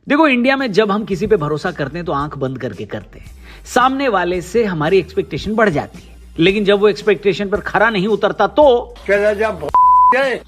देखो, इंडिया में जब हम किसी पे भरोसा करते हैं तो आंख बंद करके करते हैं। सामने वाले से हमारी एक्सपेक्टेशन बढ़ जाती है, लेकिन जब वो एक्सपेक्टेशन पर खरा नहीं उतरता तो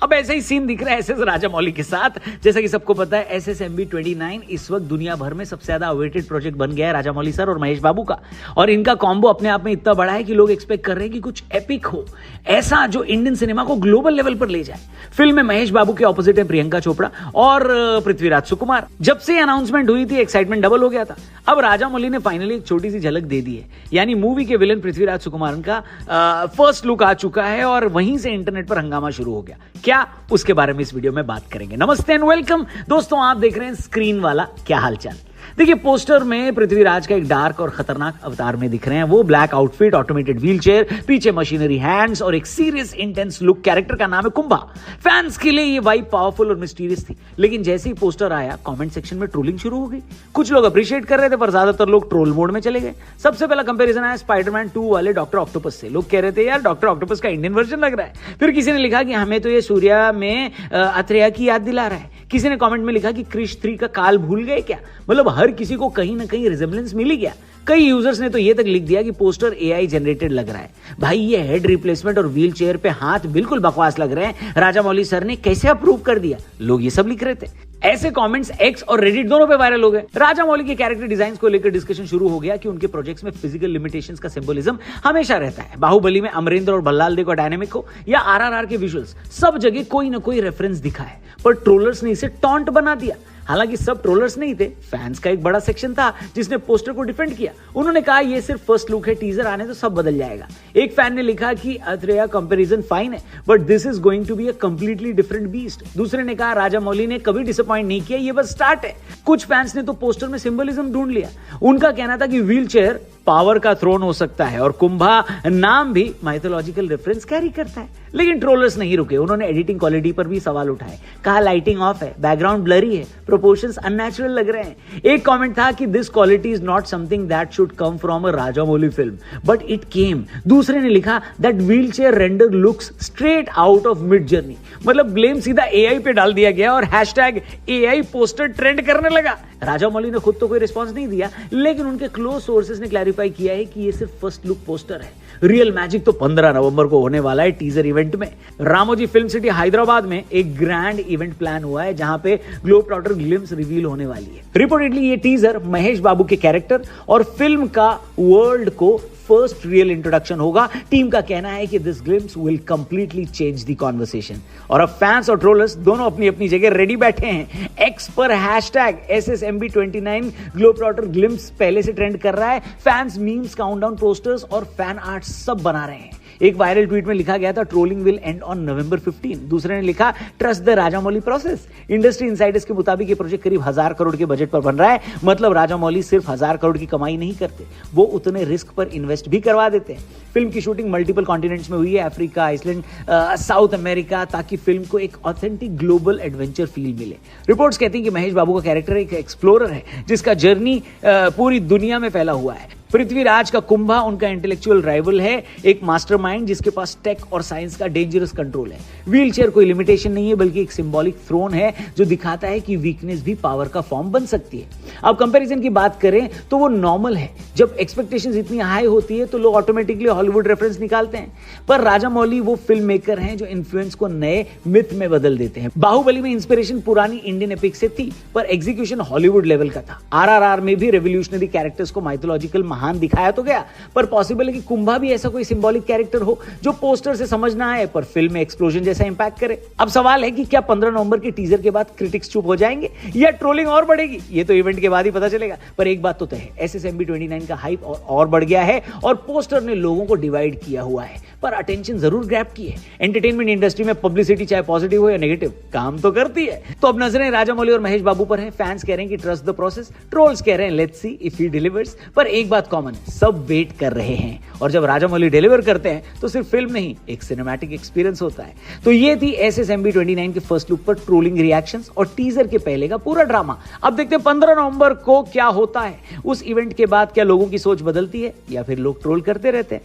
अब ऐसे ही सीन दिख रहा है एसएस राजामौली के साथ। जैसा कि सबको पता है, SSMB 29 इस वक्त दुनिया भर में सबसे ज्यादा अवेटेड प्रोजेक्ट बन गया है राजामौली सर और महेश बाबू का। और इनका कॉम्बो अपने आप में इतना बड़ा है कि लोग एक्सपेक्ट कर रहे हैं कि कुछ एपिक हो, ऐसा जो इंडियन सिनेमा को ग्लोबल लेवल पर ले जाए। फिल्म में महेश बाबू के ऑपोजिट है प्रियंका चोपड़ा और पृथ्वीराज सुकुमार। जब से अनाउंसमेंट हुई थी, एक्साइटमेंट डबल हो गया था। अब राजामौली ने फाइनली एक छोटी सी झलक दे दी है, यानी मूवी के विलन पृथ्वीराज सुकुमारन का फर्स्ट लुक आ चुका है और वहीं से इंटरनेट पर हंगामा शुरू हो गया। क्या, उसके बारे में इस वीडियो में बात करेंगे। नमस्ते एंड वेलकम दोस्तों, आप देख रहे हैं स्क्रीन वाला। क्या हालचाल। देखिए, पोस्टर में पृथ्वीराज का एक डार्क और खतरनाक अवतार में दिख रहे हैं। वो ब्लैक आउटफिट, ऑटोमेटेड व्हीलचेयर, पीछे मशीनरी हैंड्स और एक सीरियस इंटेंस लुक। कैरेक्टर का नाम है कुंभा। फैंस के लिए ये वाइब पावरफुल और मिस्टीरियस थी, लेकिन जैसे ही पोस्टर आया कमेंट सेक्शन में ट्रोलिंग शुरू हो गई। कुछ लोग अप्रिशिएट कर रहे थे पर ज्यादातर लोग ट्रोल मोड में चले गए। सबसे पहला कंपैरिजन आया स्पाइडरमैन 2 वाले डॉक्टर ऑक्टोपस से। लोग कह रहे थे यार डॉक्टर ऑक्टोपस का इंडियन वर्जन लग रहा है। फिर किसी ने लिखा कि हमें तो ये सूर्या में अत्रेया की याद दिला रहा है। किसी ने कमेंट में लिखा कि क्रिश 3 का काल भूल गए क्या। मतलब हर किसी को कहीं ना कहीं रिजेम्बलेंस मिली गया। कई यूजर्स ने तो ये तक लिख दिया कि पोस्टर AI जनरेटेड लग रहा है। भाई, ये हेड रिप्लेसमेंट और व्हील चेयर पे हाथ बिल्कुल बकवास लग रहे हैं। राजामौली सर ने कैसे अप्रूव कर दिया, लोग ये सब लिख रहे थे। ऐसे कमेंट्स X और रेडिट दोनों पे वायरल हो गए। राजामौली के कैरेक्टर डिजाइन को लेकर डिस्कशन शुरू हो गया कि उनके प्रोजेक्ट्स में फिजिकल लिमिटेशंस का सिंबलिज्म हमेशा रहता है। बाहुबली में अमरेंद्र और भल्लाल देखो डायनेमिक को, या RRR के विजुअल्स, सब जगह कोई ना कोई रेफरेंस दिखा है। पर ट्रोलर्स ने इसे टॉन्ट बना दिया। हालांकि सब ट्रोलर्स नहीं थे, फैंस का एक बड़ा सेक्शन था जिसने पोस्टर को डिफेंड किया। उन्होंने कहा ये सिर्फ फर्स्ट लुक है, टीजर आने तो सब बदल जाएगा। एक फैन ने लिखा कि अत्रेया कंपैरिजन फाइन है, but this is going to be a completely different beast. दूसरे ने कहा राजामौली ने कभी डिसअपॉइंट नहीं किया, ये बस स्टार्ट है। कुछ फैंस ने तो पोस्टर में सिंबलिज्म ढूंढ लिया। उनका कहना था कि व्हील चेयर पावर का थ्रोन हो सकता है और कुंभा नाम भी माइथोलॉजिकल रेफरेंस कैरी करता है। लेकिन ट्रोलर्स नहीं रुके, उन्होंने एडिटिंग क्वालिटी पर भी सवाल उठाए। कहा लाइटिंग ऑफ है, बैकग्राउंड ब्लरी है, प्रोपोर्शंस अननेचुरल लग रहे हैं। एक कमेंट था कि this quality is not something that should come from a Rajamouli film, but it came. दूसरे ने लिखा that wheel chair render looks straight out of mid journey. मतलब ब्लेम सीधा AI पे डाल दिया गया और हैशटैग AI पोस्टर ट्रेंड करने लगा। राजामौली ने खुद तो कोई रिस्पॉन्स नहीं दिया, लेकिन उनके क्लोज सोर्सेस ने क्लैरिफाई किया है कि ये सिर्फ फर्स्ट लुक पोस्टर है। रियल मैजिक तो 15 नवंबर को होने वाला है टीजर इवेंट में। रामोजी फिल्म सिटी हैदराबाद में एक ग्रैंड इवेंट प्लान हुआ है जहां पे ग्लोब ट्रॉटर ग्लिम्स रिवील होने वाली है। रिपोर्टेडली ये टीजर महेश बाबू के कैरेक्टर और फिल्म का वर्ल्ड को फर्स्ट रियल इंट्रोडक्शन होगा। टीम का कहना है कि this glimpse will completely change the conversation. और अब फैंस और ट्रोलर्स दोनों अपनी अपनी जगह रेडी बैठे हैं। X पर hashtag SSMB 29 globe trotter glimpse पहले से ट्रेंड कर रहा है। फैंस मीम्स, काउंटडाउन पोस्टर्स और फैन आर्ट सब बना रहे हैं। एक वायरल ट्वीट में लिखा गया था trolling will end on November 15। दूसरे ने लिखा trust the Rajamouli process. Industry insiders के मुताबिक ये प्रोजेक्ट करीब 1000 करोड़ के बजट पर बन रहा है। मतलब राजामौली सिर्फ 1000 करोड़ की कमाई नहीं करते, वो उतने रिस्क पर इन्वेस्ट भी करवा देते हैं। फिल्म की शूटिंग मल्टीपल कॉन्टिनेंट्स में हुई है, अफ्रीका, आइसलैंड, साउथ अमेरिका, ताकि फिल्म को एक ऑथेंटिक ग्लोबल एडवेंचर फील मिले। रिपोर्ट्स कहती हैं कि महेश बाबू का कैरेक्टर एक एक्सप्लोरर है जिसका जर्नी पूरी दुनिया में फैला हुआ है। पृथ्वीराज का कुंभा उनका इंटेलेक्चुअल राइवल है, एक मास्टरमाइंड जिसके पास टेक और साइंस का डेंजरस कंट्रोल है। व्हीलचेयर कोई लिमिटेशन नहीं है, बल्कि एक सिंबॉलिक थ्रोन है जो दिखाता है कि वीकनेस भी पावर का फॉर्म बन सकती है। अब कंपैरिजन की बात करें तो वो नॉर्मल है। जब एक्सपेक्टेशंस इतनी हाई होती है तो लोग ऑटोमेटिकली हॉलीवुड रेफरेंस निकालते हैं। पर राजामौली वो फिल्म मेकर हैं जो इन्फ्लुएंस को नए मिथ में बदल देते हैं। बाहुबली में इंस्पिरेशन पुरानी इंडियन एपिक से थी, पर एग्जीक्यूशन हॉलीवुड लेवल का था। RRR में भी रेवोल्यूशनरी कैरेक्टर्स को माइथोलॉजिकल महान दिखाया तो गया, पर पॉसिबल है कि कुंभा भी ऐसा कोई सिंबॉलिक कैरेक्टर हो जो पोस्टर से समझ ना आए पर फिल्म में एक्सप्लोजन जैसा इंपैक्ट करे। अब सवाल है कि क्या 15 नवंबर के टीजर के बाद क्रिटिक्स चुप हो जाएंगे या ट्रोलिंग और बढ़ेगी? ये तो इवेंट के बाद ही पता चलेगा। पर एक बात तो तय है, SSMB 29 का हाइप और बढ़ गया है और पोस्टर ने लोगों को डिवाइड किया हुआ है, पर अटेंशन जरूर ग्रैब की है। एंटरटेनमेंट इंडस्ट्री में पब्लिसिटी चाहे पॉजिटिव हो या नेगेटिव, काम तो करती है। तो अब नजरें राजामौली और महेश बाबू पर है। फैंस कह रहे हैं कि ट्रस्ट द प्रोसेस, ट्रोल्स कह रहे हैं let's see if he delivers. पर एक बात कॉमन है, सब वेट कर रहे हैं और जब राजामौली डिलीवर करते हैं तो सिर्फ फिल्म नहीं, एक सिनेमैटिक एक्सपीरियंस होता है। तो ये थी SSMB 29 के फर्स्ट लुक पर ट्रोलिंग रिएक्शंस और टीजर के पहले का पूरा ड्रामा। अब देखते हैं 15 नवंबर को क्या होता है। उस इवेंट के बाद क्या लोगों की सोच बदलती है या फिर लोग ट्रोल करते रहते हैं।